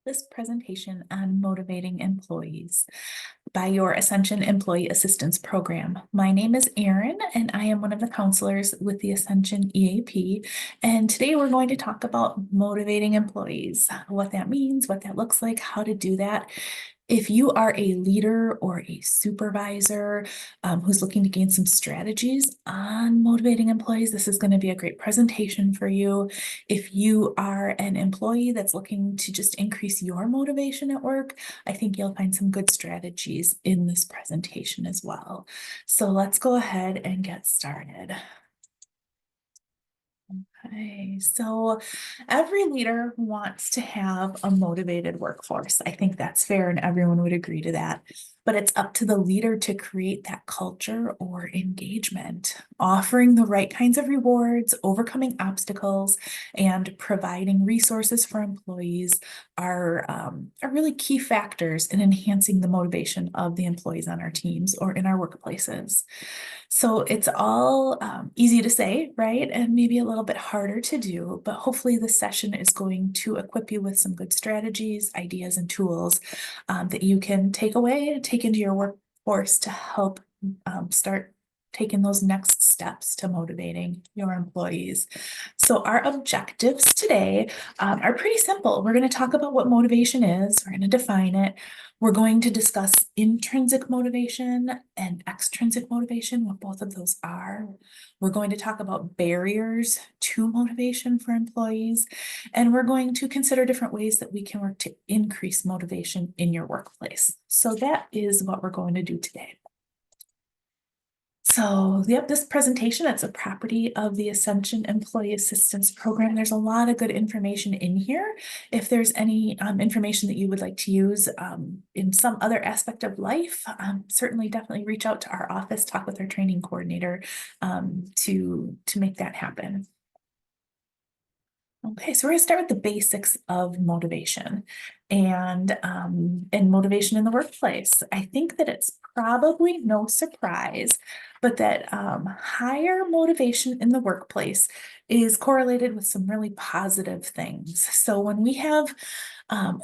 this presentation on motivating employees by your Ascension Employee Assistance Program. My name is Erin, and I am one of the counselors with the Ascension EAP. And today we're going to talk about motivating employees, what that means, what that looks like, how to do that. If you are a leader or a supervisor who's looking to gain some strategies on motivating employees, this is going to be a great presentation for you. If you are an employee that's looking to just increase your motivation at work, I think you'll find some good strategies in this presentation as well. So let's go ahead and get started. Okay, so every leader wants to have a motivated workforce. I think that's fair and everyone would agree to that. But it's up to the leader to create that culture or engagement, offering the right kinds of rewards, overcoming obstacles, and providing resources for employees are really key factors in enhancing the motivation of the employees on our teams or in our workplaces. So it's all easy to say, right? And maybe a little bit harder to do, but hopefully this session is going to equip you with some good strategies, ideas, and tools that you can take away and take into your workforce to help start taking those next steps to motivating your employees. So our objectives today are pretty simple. We're going to talk about what motivation is. We're going to define it. We're going to discuss intrinsic motivation and extrinsic motivation, what both of those are. We're going to talk about barriers to motivation for employees, and we're going to consider different ways that we can work to increase motivation in your workplace. So that is what we're going to do today. So, yep, this presentation, it's a property of the Ascension Employee Assistance Program. There's a lot of good information in here. If there's any information that you would like to use in some other aspect of life, certainly definitely reach out to our office, talk with our training coordinator to make that happen. Okay, so we're going to start with the basics of motivation and motivation in the workplace. I think that it's probably no surprise, but that higher motivation in the workplace is correlated with some really positive things. So when we have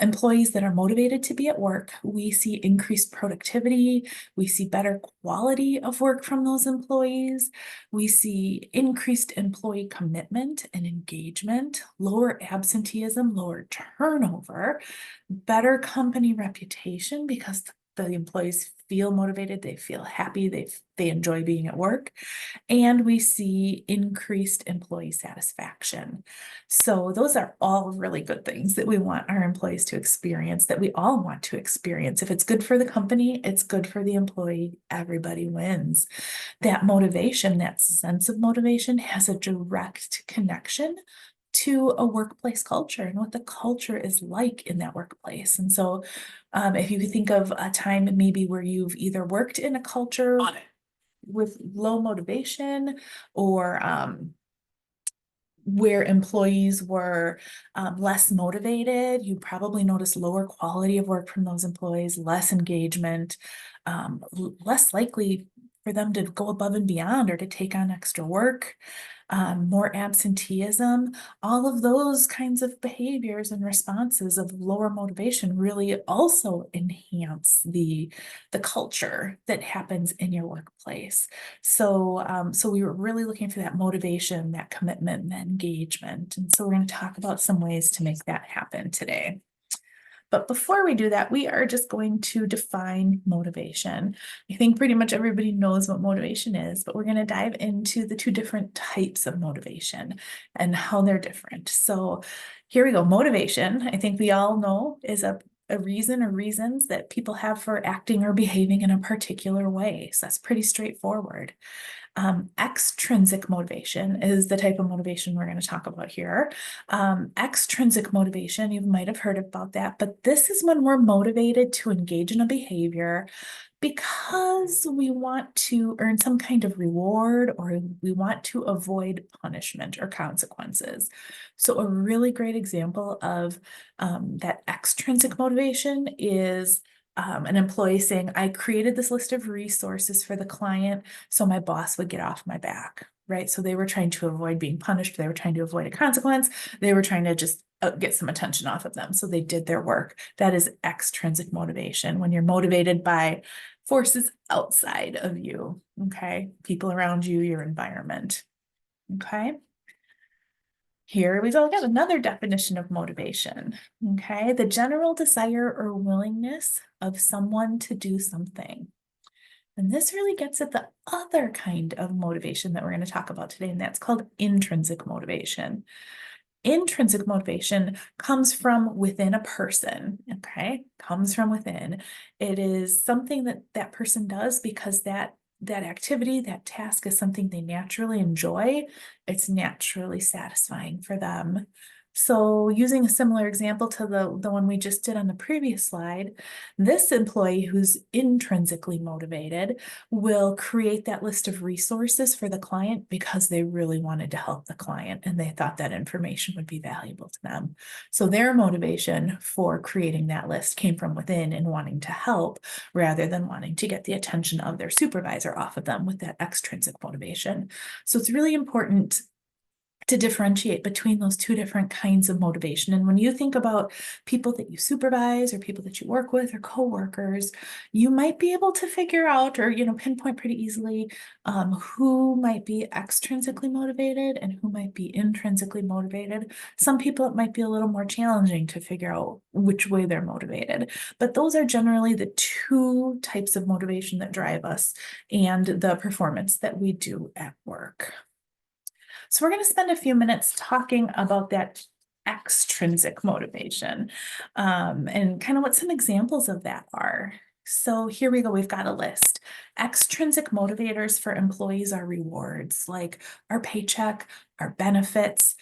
employees that are motivated to be at work, we see increased productivity, we see better quality of work from those employees, we see increased employee commitment and engagement, lower absenteeism, lower turnover, better company reputation because the employees feel motivated, they feel happy, they enjoy being at work, and we see increased employee satisfaction. So those are all really good things that we want our employees to experience, that we all want to experience. If it's good for the company, it's good for the employee, everybody wins. That motivation, that sense of motivation has a direct connection to a workplace culture and what the culture is like in that workplace. And so if you think of a time maybe where you've either worked in a culture with low motivation or where employees were less motivated, you probably noticed lower quality of work from those employees, less engagement, less likely for them to go above and beyond or to take on extra work, more absenteeism. All of those kinds of behaviors and responses of lower motivation really also enhance the culture that happens in your workplace. So we were really looking for that motivation, that commitment, and that engagement. And so we're going to talk about some ways to make that happen today. But before we do that, we are just going to define motivation. I think pretty much everybody knows what motivation is, but we're going to dive into the two different types of motivation and how they're different. So here we go. Motivation, I think we all know, is a reason or reasons that people have for acting or behaving in a particular way. So that's pretty straightforward. Extrinsic motivation is the type of motivation we're going to talk about here. Extrinsic motivation, you might have heard about that, but this is when we're motivated to engage in a behavior because we want to earn some kind of reward or we want to avoid punishment or consequences. So a really great example of that extrinsic motivation is an employee saying, I created this list of resources for the client so my boss would get off my back, right? So they were trying to avoid being punished. They were trying to avoid a consequence. They were trying to just get some attention off of them. So they did their work. That is extrinsic motivation, when you're motivated by forces outside of you, okay? People around you, your environment, okay? Here we go again, another definition of motivation, okay? The general desire or willingness of someone to do something. And this really gets at the other kind of motivation that we're going to talk about today, and that's called intrinsic motivation. Intrinsic motivation comes from within a person, okay? Comes from within. It is something that that person does because that activity, that task is something they naturally enjoy. It's naturally satisfying for them. So using a similar example to the one we just did on the previous slide, this employee who's intrinsically motivated will create that list of resources for the client because they really wanted to help the client and they thought that information would be valuable to them. So their motivation for creating that list came from within and wanting to help rather than wanting to get the attention of their supervisor off of them with that extrinsic motivation. So it's really important to differentiate between those two different kinds of motivation. And when you think about people that you supervise or people that you work with or coworkers, you might be able to figure out or, pinpoint pretty easily who might be extrinsically motivated and who might be intrinsically motivated. Some people, it might be a little more challenging to figure out which way they're motivated, but those are generally the two types of motivation that drive us and the performance that we do at work. So we're going to spend a few minutes talking about that extrinsic motivation and kind of what some examples of that are. So here we go. We've got a list. Extrinsic motivators for employees are rewards like our paycheck, our benefits,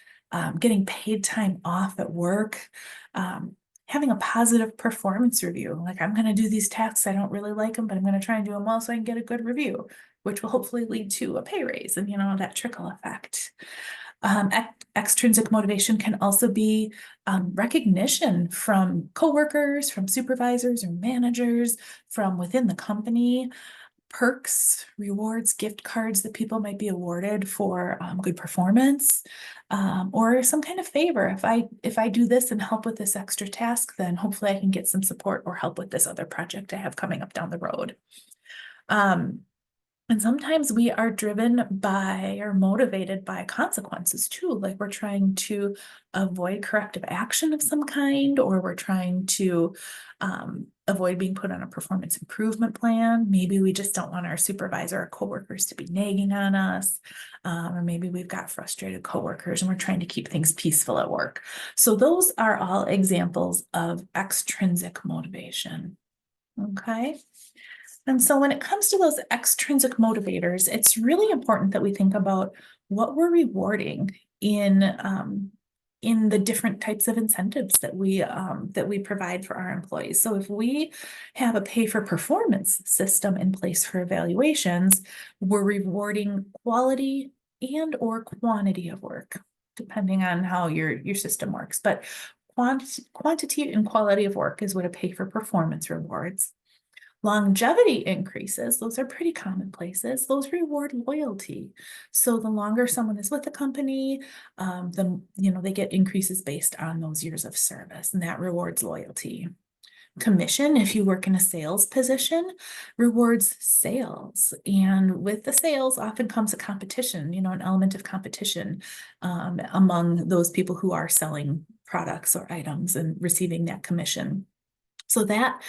getting paid time off at work, having a positive performance review. Like, I'm going to do these tasks. I don't really like them, but I'm going to try and do them well so I can get a good review, which will hopefully lead to a pay raise and, that trickle effect. Extrinsic motivation can also be recognition from coworkers, from supervisors or managers, from within the company, perks, rewards, gift cards that people might be awarded for good performance, or some kind of favor. If I do this and help with this extra task, then hopefully I can get some support or help with this other project I have coming up down the road. And sometimes we are driven by or motivated by consequences too, like we're trying to avoid corrective action of some kind, or we're trying to avoid being put on a performance improvement plan. Maybe we just don't want our supervisor or coworkers to be nagging on us, or maybe we've got frustrated coworkers and we're trying to keep things peaceful at work. So those are all examples of extrinsic motivation. Okay. And so when it comes to those extrinsic motivators, it's really important that we think about what we're rewarding in the different types of incentives that we provide for our employees. So if we have a pay for performance system in place for evaluations, we're rewarding quality and or quantity of work, depending on how your system works. But quantity and quality of work is what a pay for performance rewards. Longevity increases, those are pretty commonplaces. Those reward loyalty. So the longer someone is with the company, they get increases based on those years of service, and that rewards loyalty. Commission, if you work in a sales position, rewards sales. And with the sales often comes a competition, an element of competition among those people who are selling products or items and receiving that commission. So that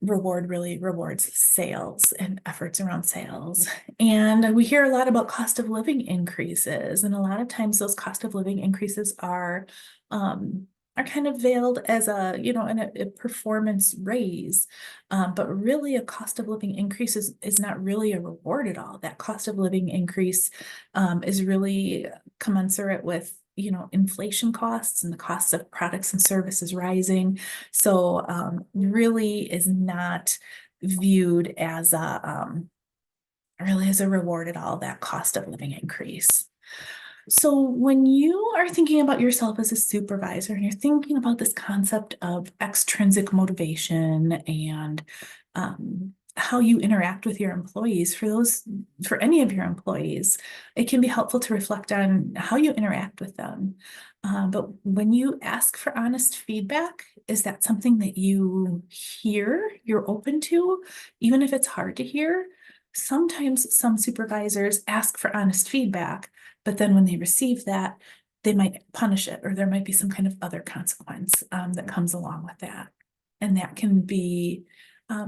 reward really rewards sales and efforts around sales. And we hear a lot about cost of living increases. And a lot of times those cost of living increases are kind of veiled as a performance raise. But really a cost of living increase is not really a reward at all. That cost of living increase is really commensurate with inflation costs and the costs of products and services rising. So really is not viewed as a reward at all, that cost of living increase. So when you are thinking about yourself as a supervisor and you're thinking about this concept of extrinsic motivation and how you interact with your employees, for any of your employees, it can be helpful to reflect on how you interact with them. But when you ask for honest feedback, is that something that you hear, you're open to, even if it's hard to hear? Sometimes some supervisors ask for honest feedback, but then when they receive that, they might punish it, or there might be some kind of other consequence that comes along with that. And that can be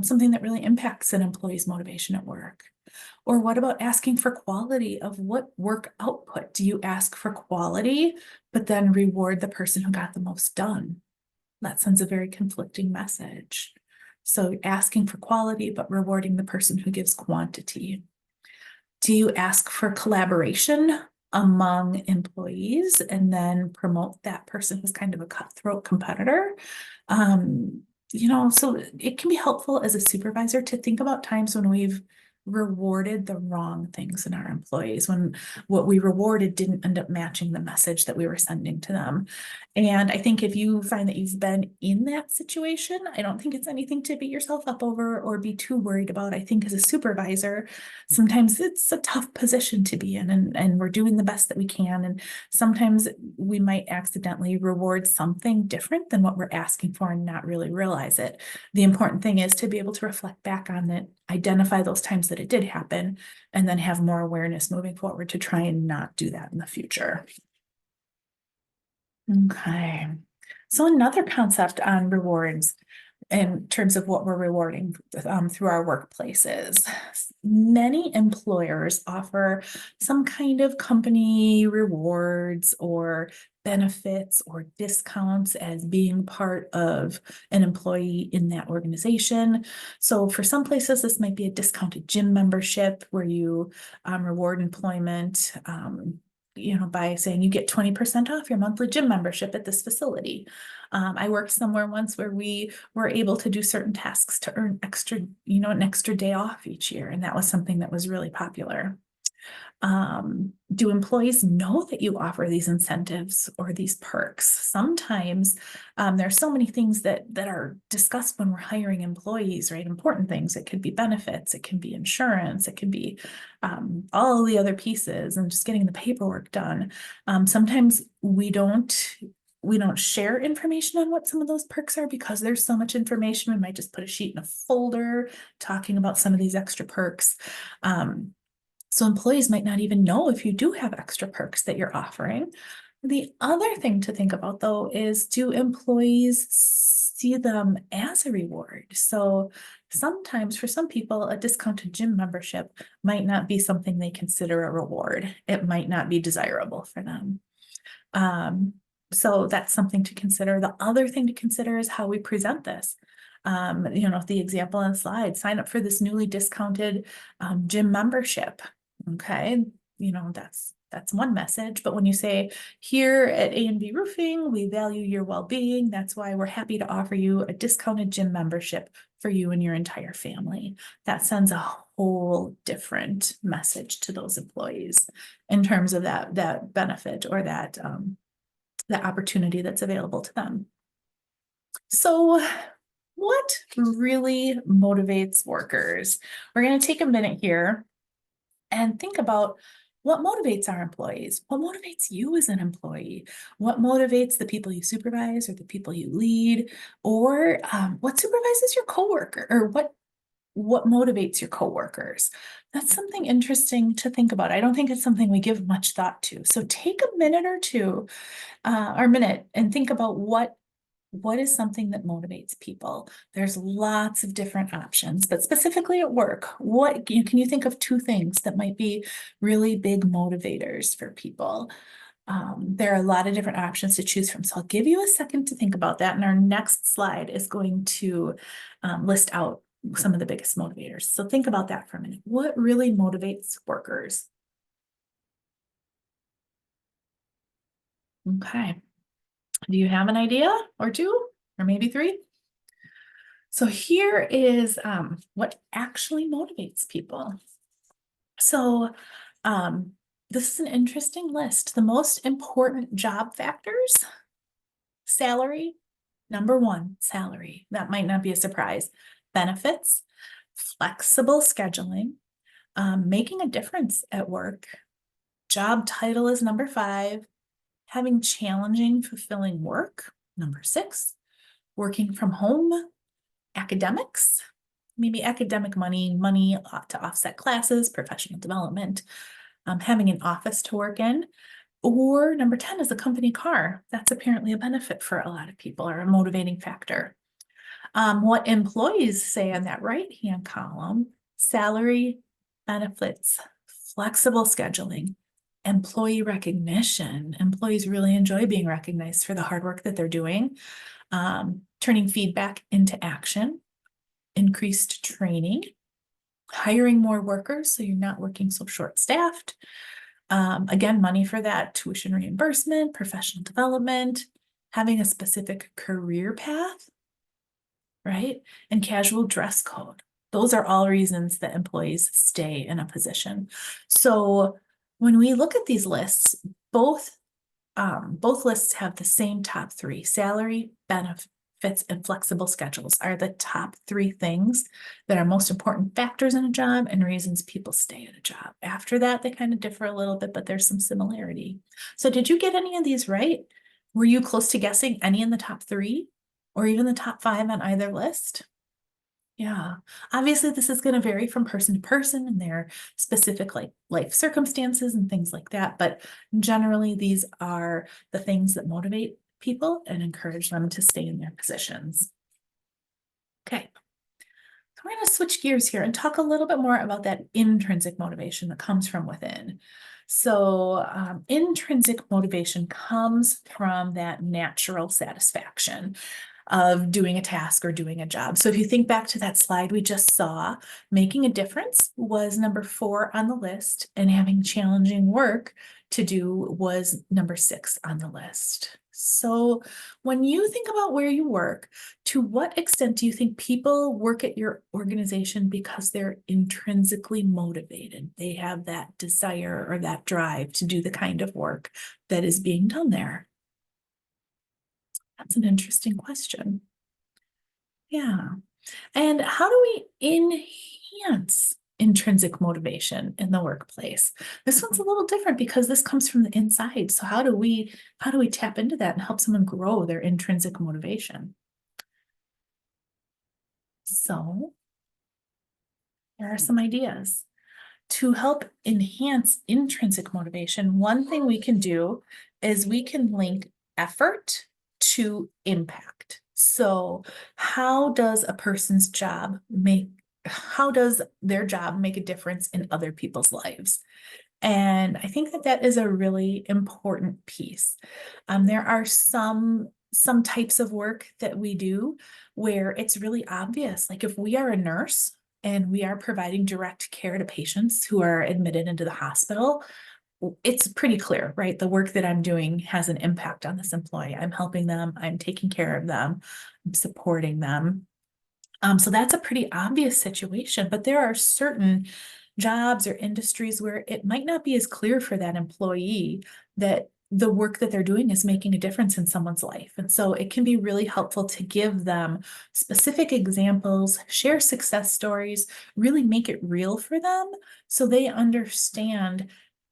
something that really impacts an employee's motivation at work. Or what about asking for quality of what work output? Do you ask for quality, but then reward the person who got the most done? That sends a very conflicting message. So asking for quality, but rewarding the person who gives quantity. Do you ask for collaboration among employees and then promote that person who's kind of a cutthroat competitor? So it can be helpful as a supervisor to think about times when we've rewarded the wrong things in our employees, when what we rewarded didn't end up matching the message that we were sending to them. And I think if you find that you've been in that situation, I don't think it's anything to beat yourself up over or be too worried about. I think as a supervisor, sometimes it's a tough position to be in, and we're doing the best that we can. And sometimes we might accidentally reward something different than what we're asking for and not really realize it. The important thing is to be able to reflect back on it, identify those times that it did happen, and then have more awareness moving forward to try and not do that in the future. Okay. So another concept on rewards in terms of what we're rewarding through our workplaces. Many employers offer some kind of company rewards or benefits or discounts as being part of an employee in that organization. So for some places, this might be a discounted gym membership where you reward employment by saying you get 20% off your monthly gym membership at this facility. I worked somewhere once where we were able to do certain tasks to earn an extra day off each year. And that was something that was really popular. Do employees know that you offer these incentives or these perks? Sometimes there's so many things that are discussed when we're hiring employees, right? Important things. It could be benefits, it can be insurance, it can be all the other pieces and just getting the paperwork done. Sometimes we don't share information on what some of those perks are because there's so much information. We might just put a sheet in a folder talking about some of these extra perks. So employees might not even know if you do have extra perks that you're offering. The other thing to think about, though, is do employees see them as a reward? So sometimes for some people, a discounted gym membership might not be something they consider a reward. It might not be desirable for them. So that's something to consider. The other thing to consider is how we present this. The example on the slide, sign up for this newly discounted gym membership. Okay, that's one message. But when you say here at A&B Roofing, we value your well-being, that's why we're happy to offer you a discounted gym membership for you and your entire family. That sends a whole different message to those employees in terms of that benefit or that opportunity that's available to them. So what really motivates workers? We're going to take a minute here and think about what motivates our employees. What motivates you as an employee? What motivates the people you supervise or the people you lead? Or what supervises your coworker? Or what motivates your coworkers? That's something interesting to think about. I don't think it's something we give much thought to. So take a minute or two, or minute, and think about what is something that motivates people. There's lots of different options, but specifically at work, can you think of two things that might be really big motivators for people? There are a lot of different options to choose from. So I'll give you a second to think about that. And our next slide is going to list out some of the biggest motivators. So think about that for a minute. What really motivates workers? Okay. Do you have an idea or two, or maybe three? So here is what actually motivates people. So this is an interesting list. The most important job factors: salary, number one, salary. That might not be a surprise. Benefits, flexible scheduling, making a difference at work. Job title is number 5. Having challenging, fulfilling work, number 6. Working from home, academics, maybe academic money to offset classes, professional development, having an office to work in, or number 10 is a company car. That's apparently a benefit for a lot of people or a motivating factor. What employees say on that right-hand column: salary, benefits, flexible scheduling, employee recognition. Employees really enjoy being recognized for the hard work that they're doing. Turning feedback into action, increased training, hiring more workers so you're not working so short-staffed. Again, money for that, tuition reimbursement, professional development, having a specific career path, right? And casual dress code. Those are all reasons that employees stay in a position. So when we look at these lists, both lists have the same top 3: salary, benefits, and flexible schedules are the top 3 things that are most important factors in a job and reasons people stay in a job. After that, they kind of differ a little bit, but there's some similarity. So did you get any of these right? Were you close to guessing any in the top 3 or even the top 5 on either list? Yeah, obviously this is going to vary from person to person and their specific life circumstances and things like that. But generally, these are the things that motivate people and encourage them to stay in their positions. Okay, so we're going to switch gears here and talk a little bit more about that intrinsic motivation that comes from within. So intrinsic motivation comes from that natural satisfaction of doing a task or doing a job. So if you think back to that slide we just saw, making a difference was number 4 on the list, and having challenging work to do was number 6 on the list. So when you think about where you work, to what extent do you think people work at your organization because they're intrinsically motivated? They have that desire or that drive to do the kind of work that is being done there. That's an interesting question. Yeah. And how do we enhance intrinsic motivation in the workplace? This one's a little different because this comes from the inside. So how do we tap into that and help someone grow their intrinsic motivation? So there are some ideas. To help enhance intrinsic motivation, one thing we can do is we can link effort to impact. So how does their job make a difference in other people's lives? And I think that that is a really important piece. There are some types of work that we do where it's really obvious. Like if we are a nurse and we are providing direct care to patients who are admitted into the hospital, it's pretty clear, right? The work that I'm doing has an impact on this employee. I'm helping them, I'm taking care of them, I'm supporting them. So that's a pretty obvious situation, but there are certain jobs or industries where it might not be as clear for that employee that the work that they're doing is making a difference in someone's life. And so it can be really helpful to give them specific examples, share success stories, really make it real for them so they understand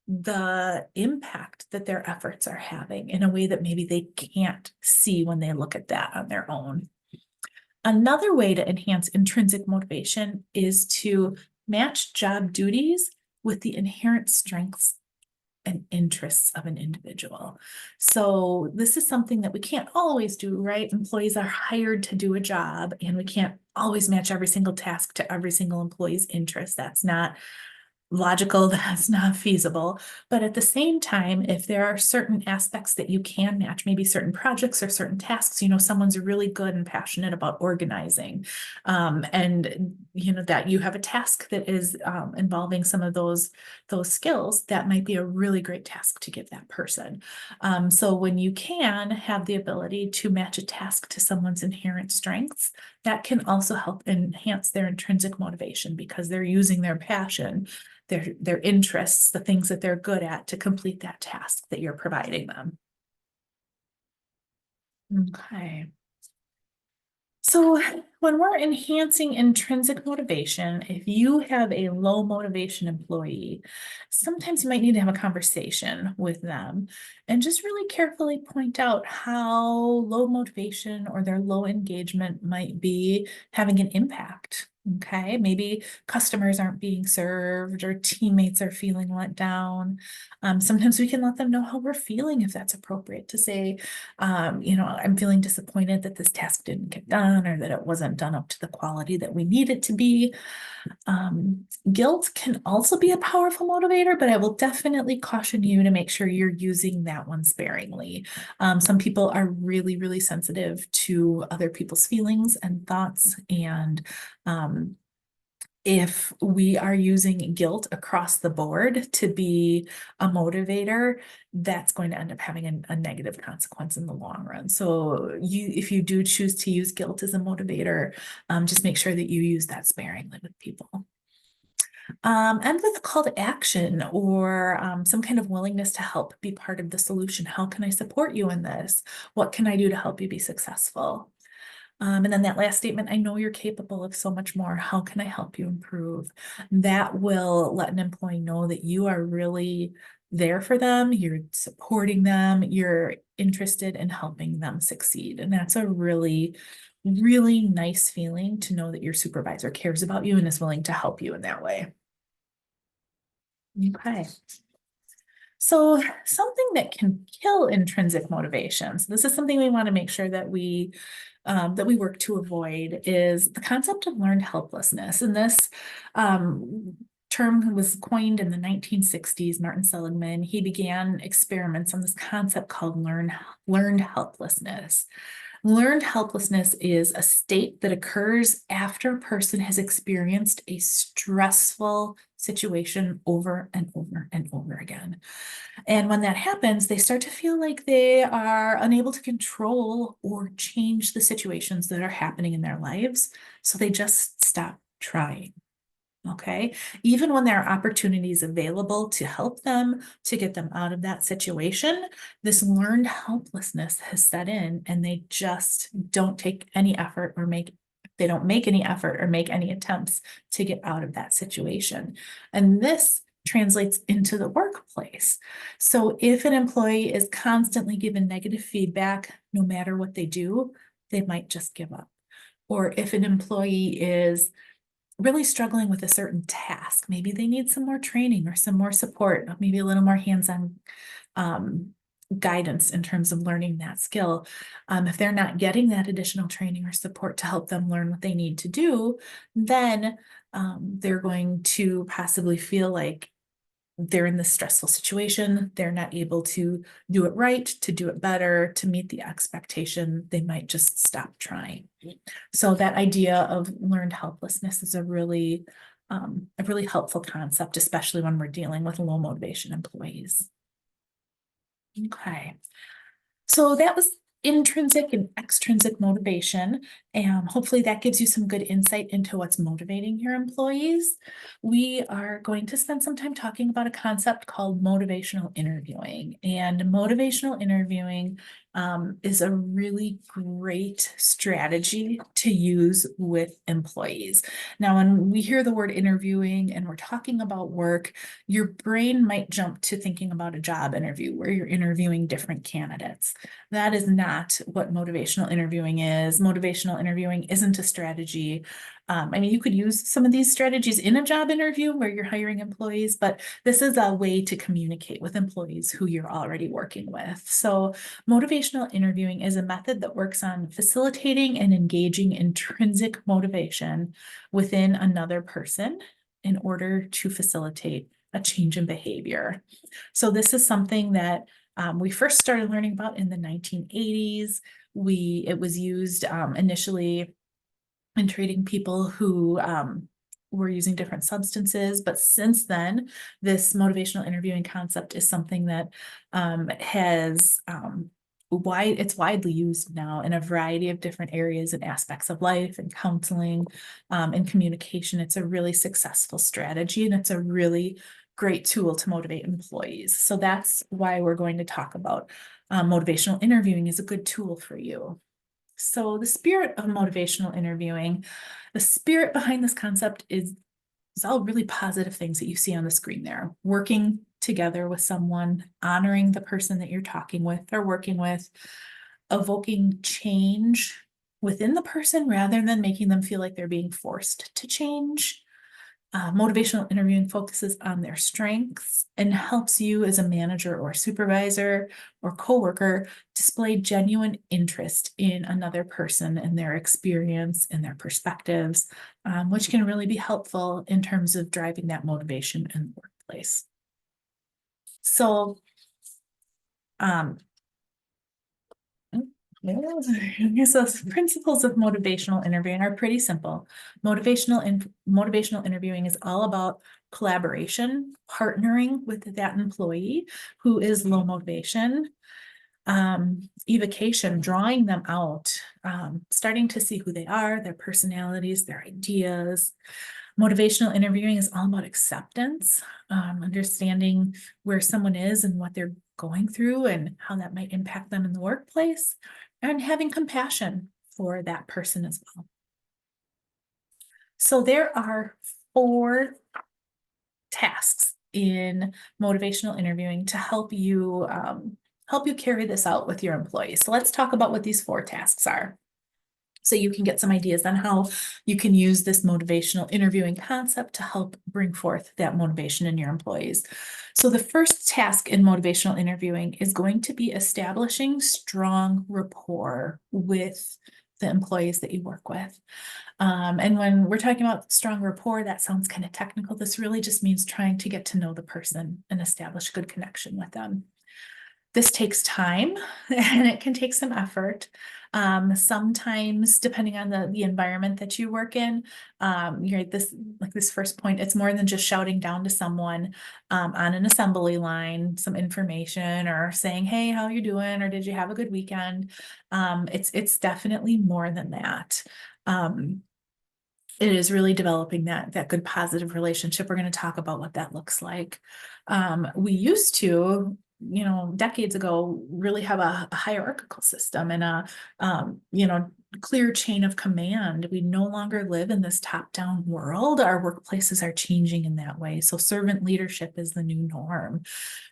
the impact that their efforts are having in a way that maybe they can't see when they look at that on their own. Another way to enhance intrinsic motivation is to match job duties with the inherent strengths and interests of an individual. So this is something that we can't always do, right? Employees are hired to do a job, and we can't always match every single task to every single employee's interest. That's not logical, that's not feasible. But at the same time, if there are certain aspects that you can match, maybe certain projects or certain tasks, someone's really good and passionate about organizing, and that you have a task that is involving some of those skills, that might be a really great task to give that person. So when you can have the ability to match a task to someone's inherent strengths, that can also help enhance their intrinsic motivation because they're using their passion, their interests, the things that they're good at to complete that task that you're providing them. Okay. So when we're enhancing intrinsic motivation, if you have a low motivation employee, sometimes you might need to have a conversation with them and just really carefully point out how low motivation or their low engagement might be having an impact. Okay, maybe customers aren't being served or teammates are feeling let down. Sometimes we can let them know how we're feeling if that's appropriate to say, I'm feeling disappointed that this task didn't get done or that it wasn't done up to the quality that we need it to be. Guilt can also be a powerful motivator, but I will definitely caution you to make sure you're using that one sparingly. Some people are really, really sensitive to other people's feelings and thoughts, and if we are using guilt across the board to be a motivator, that's going to end up having a negative consequence in the long run. So if you do choose to use guilt as a motivator, just make sure that you use that sparingly with people. And with a call to action or some kind of willingness to help be part of the solution. How can I support you in this? What can I do to help you be successful? And then that last statement, I know you're capable of so much more. How can I help you improve? That will let an employee know that you are really there for them, you're supporting them, you're interested in helping them succeed. And that's a really, really nice feeling to know that your supervisor cares about you and is willing to help you in that way. Okay. So something that can kill intrinsic motivations, this is something we want to make sure that we work to avoid, is the concept of learned helplessness. And this term was coined in the 1960s. Martin Seligman, he began experiments on this concept called learned helplessness. Learned helplessness is a state that occurs after a person has experienced a stressful situation over and over and over again. And when that happens, they start to feel like they are unable to control or change the situations that are happening in their lives. So they just stop trying. Okay. Even when there are opportunities available to help them, to get them out of that situation, this learned helplessness has set in and they just don't take any effort or they don't make any effort or make any attempts to get out of that situation. And this translates into the workplace. So if an employee is constantly given negative feedback, no matter what they do, they might just give up. Or if an employee is really struggling with a certain task, maybe they need some more training or some more support, maybe a little more hands-on guidance in terms of learning that skill. If they're not getting that additional training or support to help them learn what they need to do, then they're going to possibly feel like they're in this stressful situation. They're not able to do it right, to do it better, to meet the expectation. They might just stop trying. So that idea of learned helplessness is a really helpful concept, especially when we're dealing with low motivation employees. Okay. So that was intrinsic and extrinsic motivation. And hopefully that gives you some good insight into what's motivating your employees. We are going to spend some time talking about a concept called motivational interviewing. And motivational interviewing is a really great strategy to use with employees. Now, when we hear the word interviewing and we're talking about work, your brain might jump to thinking about a job interview where you're interviewing different candidates. That is not what motivational interviewing is. Motivational interviewing isn't a strategy. You could use some of these strategies in a job interview where you're hiring employees, but this is a way to communicate with employees who you're already working with. So motivational interviewing is a method that works on facilitating and engaging intrinsic motivation within another person in order to facilitate a change in behavior. So this is something that we first started learning about in the 1980s. It was used initially in treating people who were using different substances. But since then, this motivational interviewing concept is something that has it's widely used now in a variety of different areas and aspects of life and counseling and communication. It's a really successful strategy and it's a really great tool to motivate employees. So that's why we're going to talk about motivational interviewing is a good tool for you. So the spirit of motivational interviewing, the spirit behind this concept is all really positive things that you see on the screen there. Working together with someone, honoring the person that you're talking with or working with, evoking change within the person rather than making them feel like they're being forced to change. Motivational interviewing focuses on their strengths and helps you as a manager or supervisor or coworker display genuine interest in another person and their experience and their perspectives, which can really be helpful in terms of driving that motivation in the workplace. So, um, so principles of motivational interviewing are pretty simple. Motivational interviewing is all about collaboration, partnering with that employee who is low motivation, evocation, drawing them out, starting to see who they are, their personalities, their ideas. Motivational interviewing is all about acceptance, understanding where someone is and what they're going through and how that might impact them in the workplace, and having compassion for that person as well. So there are 4 tasks in motivational interviewing to help you carry this out with your employees. So let's talk about what these 4 tasks are, so you can get some ideas on how you can use this motivational interviewing concept to help bring forth that motivation in your employees. So the first task in motivational interviewing is going to be establishing strong rapport with the employees that you work with. And when we're talking about strong rapport, that sounds kind of technical. This really just means trying to get to know the person and establish good connection with them. This takes time and it can take some effort. Sometimes, depending on the environment that you work in, you're at this first point, it's more than just shouting down to someone on an assembly line some information or saying, "Hey, how you doing?" or "Did you have a good weekend?" It's definitely more than that. It is really developing that good positive relationship. We're going to talk about what that looks like. We used to, decades ago, really have a hierarchical system and clear chain of command. We no longer live in this top-down world. Our workplaces are changing in that way. So servant leadership is the new norm.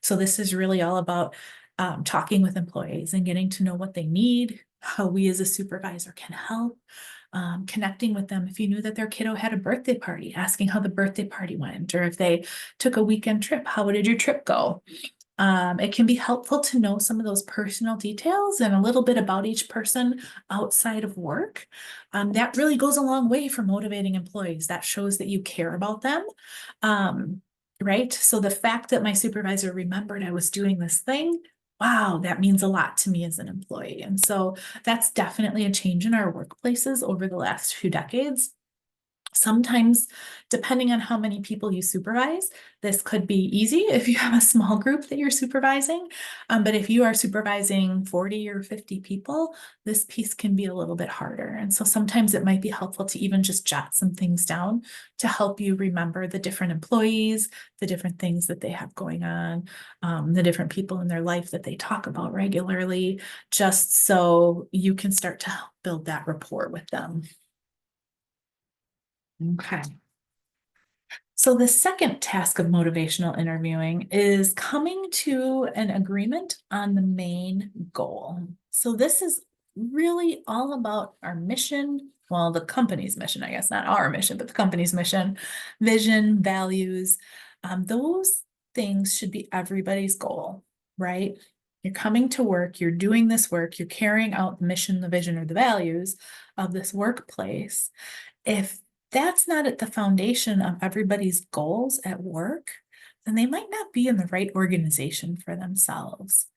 So this is really all about talking with employees and getting to know what they need, how we as a supervisor can help. Connecting with them. If you knew that their kiddo had a birthday party, asking how the birthday party went, or if they took a weekend trip, how did your trip go? It can be helpful to know some of those personal details and a little bit about each person outside of work. That really goes a long way for motivating employees. That shows that you care about them. Right? So the fact that my supervisor remembered I was doing this thing, wow, that means a lot to me as an employee. And so that's definitely a change in our workplaces over the last few decades. Sometimes, depending on how many people you supervise, this could be easy if you have a small group that you're supervising. But if you are supervising 40 or 50 people, this piece can be a little bit harder. And so sometimes it might be helpful to even just jot some things down to help you remember the different employees, the different things that they have going on, the different people in their life that they talk about regularly, just so you can start to help build that rapport with them. Okay. So the second task of motivational interviewing is coming to an agreement on the main goal. So this is really all about our mission. Well, the company's mission, I guess, not our mission, but the company's mission, vision, values. Those things should be everybody's goal, right? You're coming to work, you're doing this work, you're carrying out the mission, the vision, or the values of this workplace. If that's not at the foundation of everybody's goals at work, then they might not be in the right organization for themselves.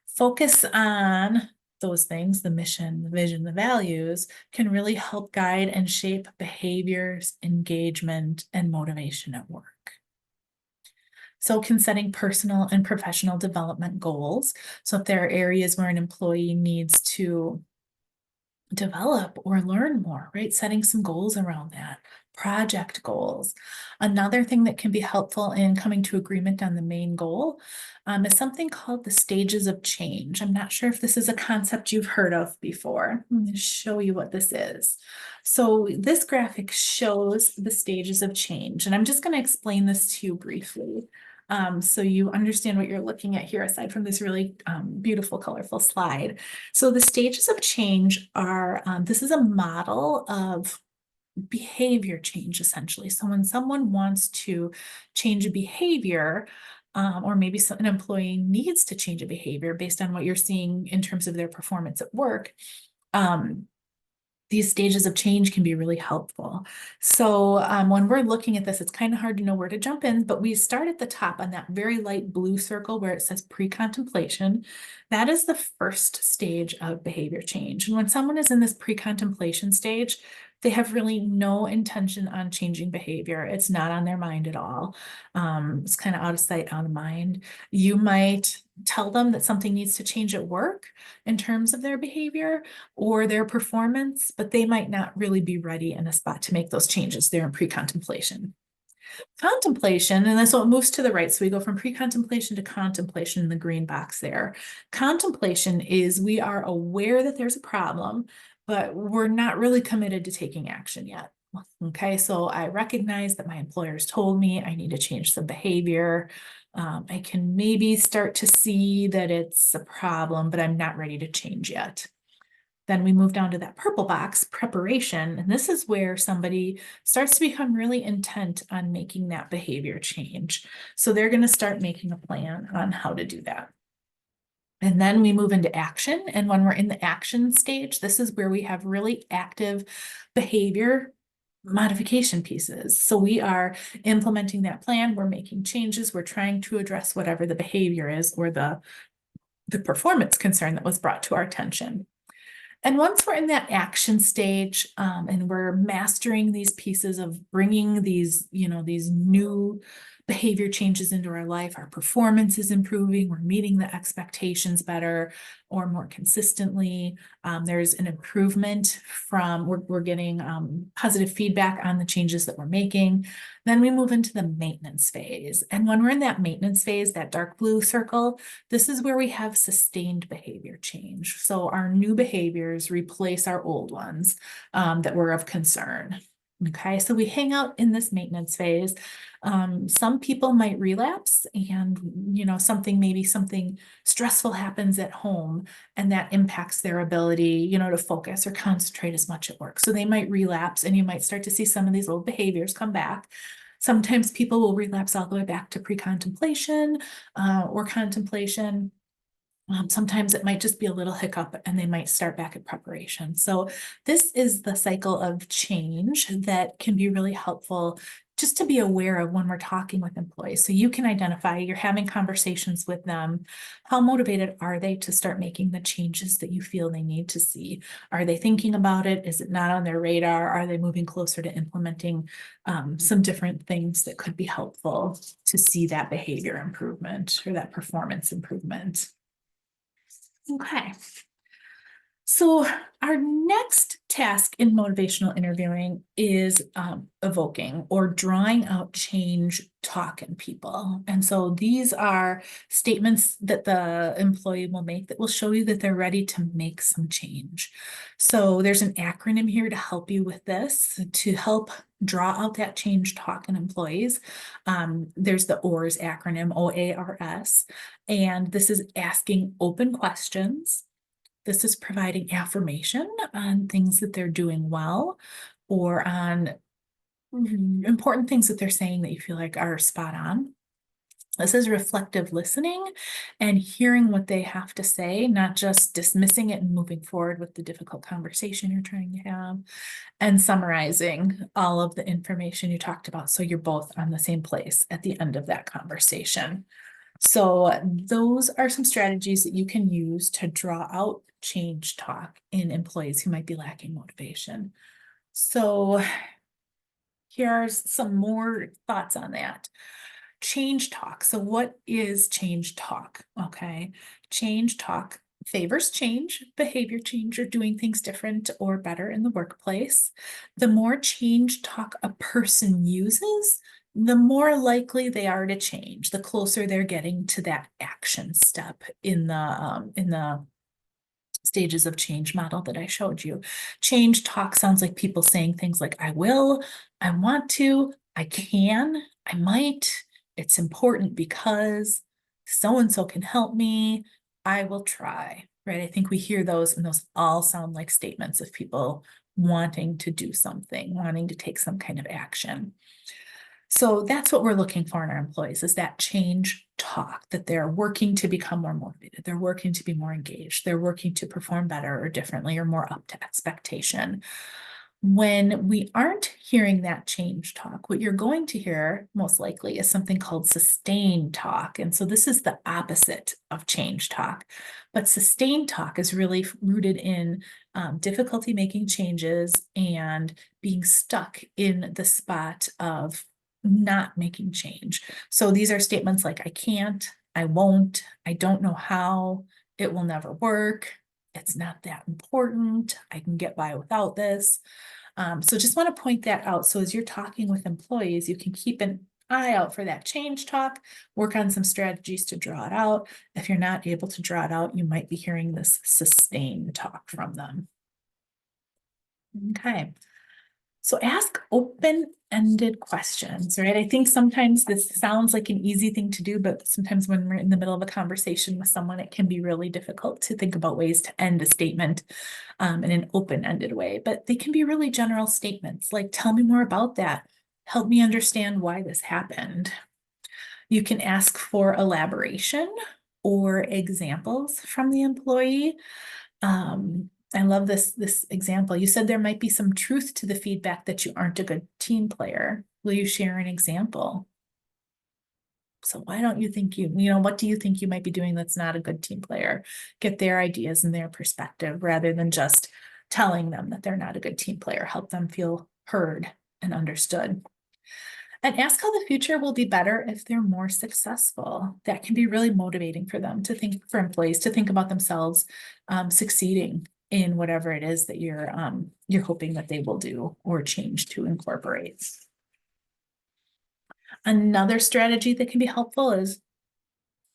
Focus on those things, the mission, the vision, the values, can really help guide and shape behaviors, engagement, and motivation at work. So can setting personal and professional development goals. So if there are areas where an employee needs to develop or learn more, right? Setting some goals around that. project goals. Another thing that can be helpful in coming to agreement on the main goal is something called the stages of change. I'm not sure if this is a concept you've heard of before. I'm going to show you what this is. So this graphic shows the stages of change, and I'm just going to explain this to you briefly. So you understand what you're looking at here, aside from this really beautiful, colorful slide. So the stages of change are, this is a model of behavior change, essentially. So when someone wants to change a behavior, or maybe an employee needs to change a behavior based on what you're seeing in terms of their performance at work, these stages of change can be really helpful. So when we're looking at this, it's kind of hard to know where to jump in, but we start at the top on that very light blue circle where it says pre-contemplation. That is the first stage of behavior change. And when someone is in this pre-contemplation stage, they have really no intention on changing behavior. It's not on their mind at all. It's kind of out of sight, out of mind. You might tell them that something needs to change at work in terms of their behavior or their performance, but they might not really be ready in a spot to make those changes. They're in pre-contemplation. Contemplation, and that's what moves to the right. So we go from pre-contemplation to contemplation in the green box there. Contemplation is we are aware that there's a problem, but we're not really committed to taking action yet. Okay, so I recognize that my employer's told me I need to change some behavior. I can maybe start to see that it's a problem, but I'm not ready to change yet. Then we move down to that purple box, preparation, and this is where somebody starts to become really intent on making that behavior change. So they're going to start making a plan on how to do that. And then we move into action. And when we're in the action stage, this is where we have really active behavior modification pieces. So we are implementing that plan, we're making changes, we're trying to address whatever the behavior is or the performance concern that was brought to our attention. And once we're in that action stage, and we're mastering these pieces of bringing these, these new behavior changes into our life, our performance is improving, we're meeting the expectations better or more consistently. There's an improvement from, we're getting positive feedback on the changes that we're making. Then we move into the maintenance phase. And when we're in that maintenance phase, that dark blue circle, this is where we have sustained behavior change. So our new behaviors replace our old ones that were of concern. Okay, so we hang out in this maintenance phase. Some people might relapse and, maybe something stressful happens at home and that impacts their ability, to focus or concentrate as much at work. So they might relapse and you might start to see some of these old behaviors come back. Sometimes people will relapse all the way back to pre-contemplation or contemplation. Sometimes it might just be a little hiccup and they might start back at preparation. So this is the cycle of change that can be really helpful just to be aware of when we're talking with employees. So you can identify, you're having conversations with them. How motivated are they to start making the changes that you feel they need to see? Are they thinking about it? Is it not on their radar? Are they moving closer to implementing some different things that could be helpful to see that behavior improvement or that performance improvement? Okay. So our next task in motivational interviewing is evoking or drawing out change talk in people. And so these are statements that the employee will make that will show you that they're ready to make some change. So there's an acronym here to help you with this, to help draw out that change talk in employees. There's the OARS acronym, OARS, and this is asking open questions. This is providing affirmation on things that they're doing well or on important things that they're saying that you feel like are spot on. This is reflective listening and hearing what they have to say, not just dismissing it and moving forward with the difficult conversation you're trying to have, and summarizing all of the information you talked about so you're both on the same place at the end of that conversation. So those are some strategies that you can use to draw out change talk in employees who might be lacking motivation. So here's some more thoughts on that. Change talk. So what is change talk? Okay. Change talk favors change, behavior change, or doing things different or better in the workplace. The more change talk a person uses, the more likely they are to change, the closer they're getting to that action step in the stages of change model that I showed you. Change talk sounds like people saying things like, I will, I want to, I can, I might, it's important because so and so can help me, I will try, right? I think we hear those, and those all sound like statements of people wanting to do something, wanting to take some kind of action. So that's what we're looking for in our employees, is that change talk, that they're working to become more motivated. They're working to be more engaged. They're working to perform better or differently or more up to expectation. When we aren't hearing that change talk, what you're going to hear most likely is something called sustained talk. And so this is the opposite of change talk. But sustained talk is really rooted in difficulty making changes and being stuck in the spot of not making change. So these are statements like, I can't, I won't, I don't know how, it will never work, it's not that important, I can get by without this. So just want to point that out. So as you're talking with employees, you can keep an eye out for that change talk, work on some strategies to draw it out. If you're not able to draw it out, you might be hearing this sustained talk from them. Okay. So ask open-ended questions, right? I think sometimes this sounds like an easy thing to do, but sometimes when we're in the middle of a conversation with someone, it can be really difficult to think about ways to end a statement in an open-ended way. But they can be really general statements, like, tell me more about that. Help me understand why this happened. You can ask for elaboration or examples from the employee. I love this example. You said there might be some truth to the feedback that you aren't a good team player. Will you share an example? So why don't you think what do you think you might be doing that's not a good team player? Get their ideas and their perspective rather than just telling them that they're not a good team player. Help them feel heard and understood. And ask how the future will be better if they're more successful. That can be really motivating for them to think, for employees to think about themselves succeeding in whatever it is that you're hoping that they will do or change to incorporate. Another strategy that can be helpful is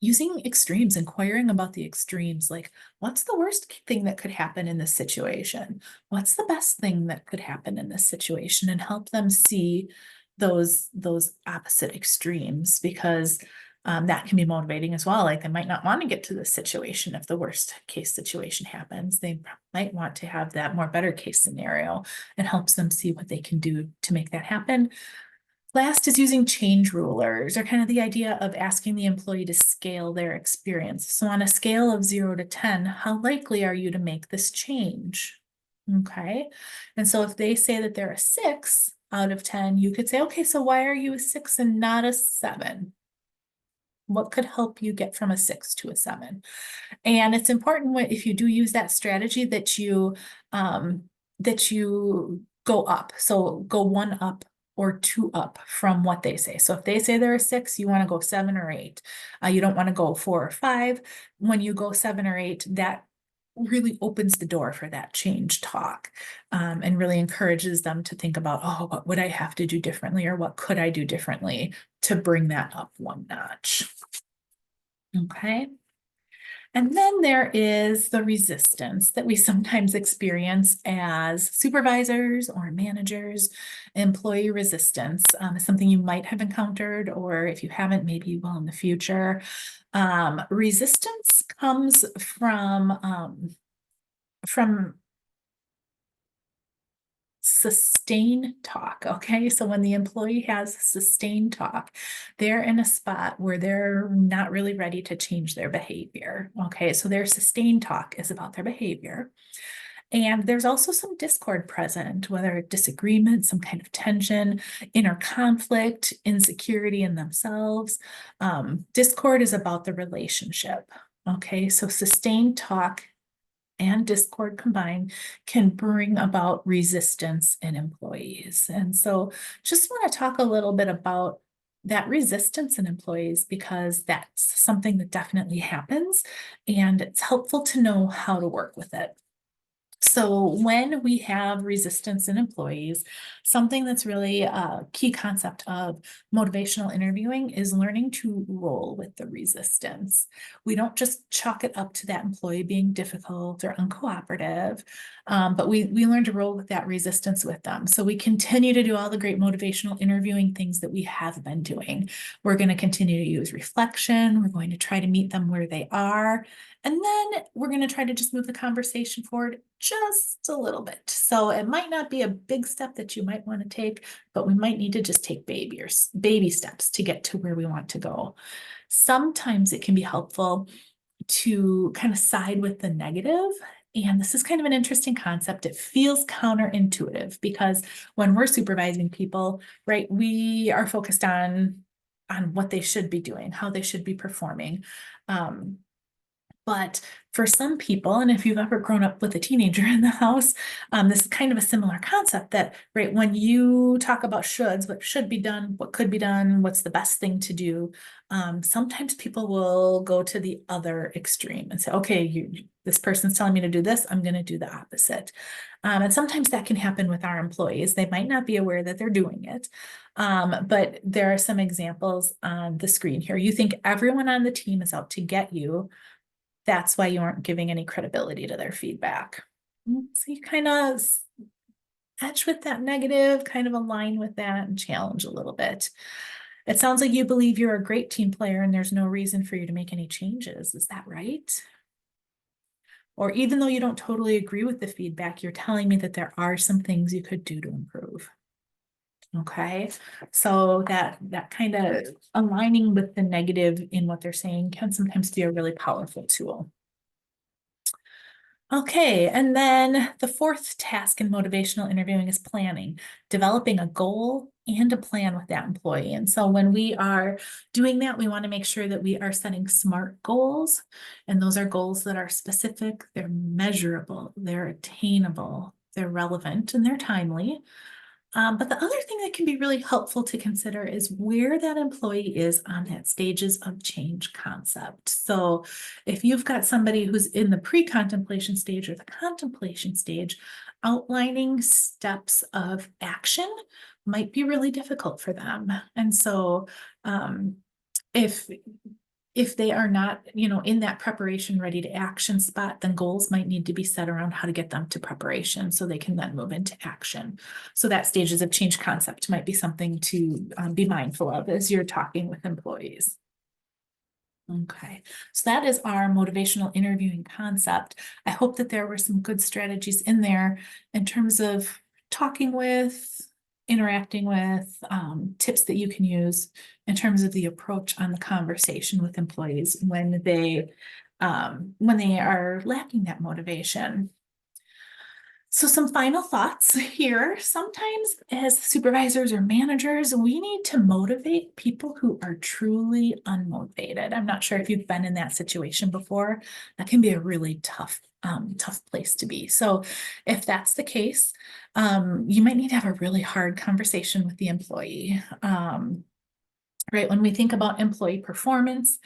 using extremes, inquiring about the extremes, like what's the worst thing that could happen in this situation? What's the best thing that could happen in this situation? And help them see those opposite extremes, because that can be motivating as well. Like they might not want to get to this situation if the worst case situation happens. They might want to have that more better case scenario, and helps them see what they can do to make that happen. Last is using change rulers, or kind of the idea of asking the employee to scale their experience. So on a scale of 0 to 10, how likely are you to make this change? Okay. And so if they say that they're a 6 out of 10, you could say, okay, so why are you a 6 and not a 7? What could help you get from a 6 to a 7? And it's important if you do use that strategy that you go up. So go 1 up or 2 up from what they say. So if they say they're a 6, you want to go 7 or 8. You don't want to go 4 or 5. When you go 7 or 8, that really opens the door for that change talk, and really encourages them to think about, oh, what would I have to do differently, or what could I do differently to bring that up 1 notch? Okay. And then there is the resistance that we sometimes experience as supervisors or managers. Employee resistance is something you might have encountered, or if you haven't, maybe you will in the future. Resistance comes from sustained talk. Okay. So when the employee has sustained talk, they're in a spot where they're not really ready to change their behavior. Okay. So their sustained talk is about their behavior. And there's also some discord present, whether disagreement, some kind of tension, inner conflict, insecurity in themselves. Discord is about the relationship. Okay. So sustained talk and discord combined can bring about resistance in employees. And so just want to talk a little bit about that resistance in employees because that's something that definitely happens, and it's helpful to know how to work with it. So when we have resistance in employees, something that's really a key concept of motivational interviewing is learning to roll with the resistance. We don't just chalk it up to that employee being difficult or uncooperative, but we learn to roll with that resistance with them. So we continue to do all the great motivational interviewing things that we have been doing. We're going to continue to use reflection. We're going to try to meet them where they are. And then we're going to try to just move the conversation forward just a little bit. So it might not be a big step that you might want to take, but we might need to just take baby steps to get to where we want to go. Sometimes it can be helpful to kind of side with the negative. And this is kind of an interesting concept. It feels counterintuitive because when we're supervising people, right, we are focused on what they should be doing, how they should be performing. But for some people, and if you've ever grown up with a teenager in the house, this is kind of a similar concept that, right, when you talk about shoulds, what should be done, what could be done, what's the best thing to do, sometimes people will go to the other extreme and say, okay, this person's telling me to do this, I'm going to do the opposite. And sometimes that can happen with our employees. They might not be aware that they're doing it. But there are some examples on the screen here. You think everyone on the team is out to get you. That's why you aren't giving any credibility to their feedback. So you kind of edge with that negative, kind of align with that and challenge a little bit. It sounds like you believe you're a great team player and there's no reason for you to make any changes. Is that right? Or even though you don't totally agree with the feedback, you're telling me that there are some things you could do to improve. Okay, so that kind of aligning with the negative in what they're saying can sometimes be a really powerful tool. Okay, and then the fourth task in motivational interviewing is planning, developing a goal and a plan with that employee. And so when we are doing that, we want to make sure that we are setting SMART goals. And those are goals that are specific, they're measurable, they're attainable, they're relevant, and they're timely. But the other thing that can be really helpful to consider is where that employee is on that stages of change concept. So if you've got somebody who's in the pre-contemplation stage or the contemplation stage, outlining steps of action might be really difficult for them. And so if if they are not, in that preparation, ready to action spot, then goals might need to be set around how to get them to preparation so they can then move into action. So that stages of change concept might be something to be mindful of as you're talking with employees. Okay, so that is our motivational interviewing concept. I hope that there were some good strategies in there in terms of talking with, interacting with, tips that you can use in terms of the approach on the conversation with employees when they are lacking that motivation. So some final thoughts here. Sometimes as supervisors or managers, we need to motivate people who are truly unmotivated. I'm not sure if you've been in that situation before. That can be a really tough place to be. So if that's the case, you might need to have a really hard conversation with the employee. Right, when we think about employee performance,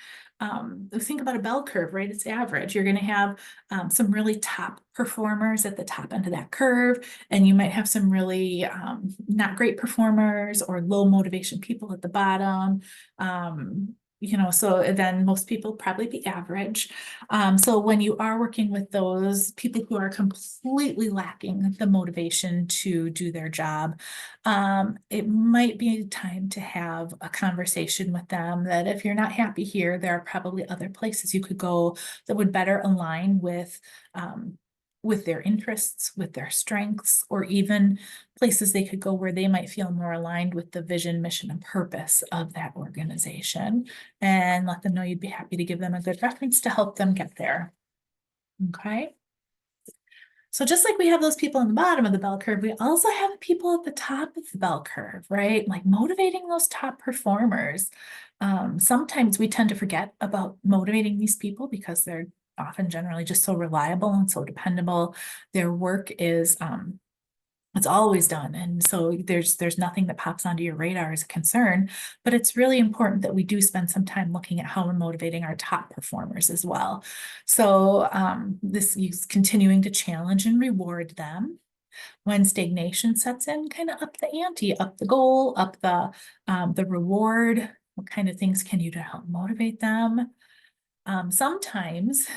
we think about a bell curve, right? It's average. You're going to have some really top performers at the top end of that curve, and you might have some really not great performers or low motivation people at the bottom. So then most people probably be average. So when you are working with those people who are completely lacking the motivation to do their job, it might be time to have a conversation with them that if you're not happy here, there are probably other places you could go that would better align with their interests, with their strengths, or even places they could go where they might feel more aligned with the vision, mission, and purpose of that organization, and let them know you'd be happy to give them a good reference to help them get there. Okay. So just like we have those people on the bottom of the bell curve, we also have people at the top of the bell curve, right? Like motivating those top performers. Sometimes we tend to forget about motivating these people because they're often generally just so reliable and so dependable. Their work is It's always done. And so there's nothing that pops onto your radar as a concern, but it's really important that we do spend some time looking at how we're motivating our top performers as well. So this is continuing to challenge and reward them. When stagnation sets in, kind of up the ante, up the goal, up the reward. What kind of things can you do to help motivate them? Sometimes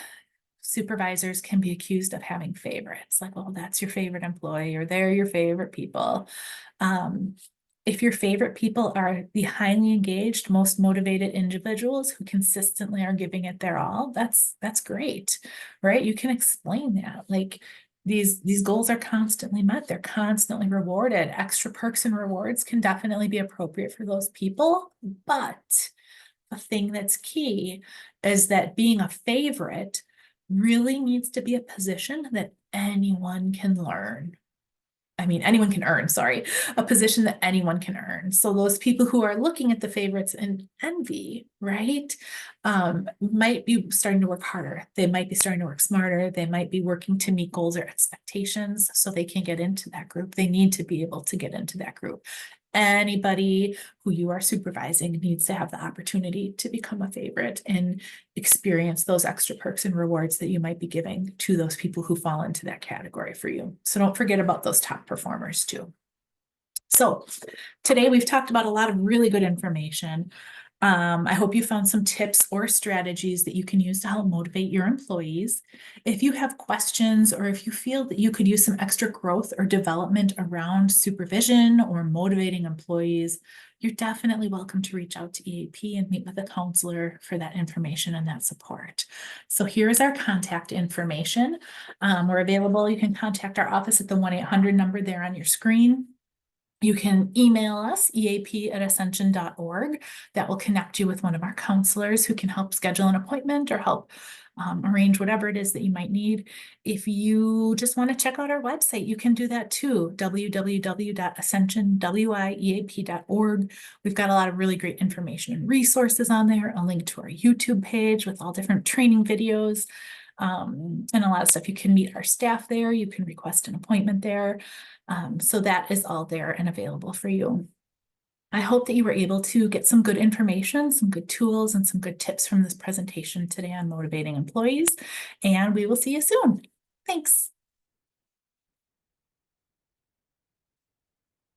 supervisors can be accused of having favorites, like, well, that's your favorite employee or they're your favorite people. Um, if your favorite people are the highly engaged, most motivated individuals who consistently are giving it their all, that's great, right? You can explain that. Like these goals are constantly met, they're constantly rewarded. Extra perks and rewards can definitely be appropriate for those people, but a thing that's key is that being a favorite really needs to be a position that anyone can learn. I mean, anyone can earn, sorry, a position that anyone can earn. So those people who are looking at the favorites in envy, right, might be starting to work harder. They might be starting to work smarter. They might be working to meet goals or expectations so they can get into that group. They need to be able to get into that group. Anybody who you are supervising needs to have the opportunity to become a favorite and experience those extra perks and rewards that you might be giving to those people who fall into that category for you. So don't forget about those top performers too. So today we've talked about a lot of really good information. I hope you found some tips or strategies that you can use to help motivate your employees. If you have questions or if you feel that you could use some extra growth or development around supervision or motivating employees, you're definitely welcome to reach out to EAP and meet with a counselor for that information and that support. So here's our contact information. We're available. You can contact our office at the 1-800 number there on your screen. You can email us, eap@ascension.org. That will connect you with one of our counselors who can help schedule an appointment or help arrange whatever it is that you might need. If you just want to check out our website, you can do that too, www.ascensionwieap.org. We've got a lot of really great information and resources on there, a link to our YouTube page with all different training videos, and a lot of stuff. You can meet our staff there. You can request an appointment there. So that is all there and available for you. I hope that you were able to get some good information, some good tools, and some good tips from this presentation today on motivating employees, and we will see you soon. Thanks.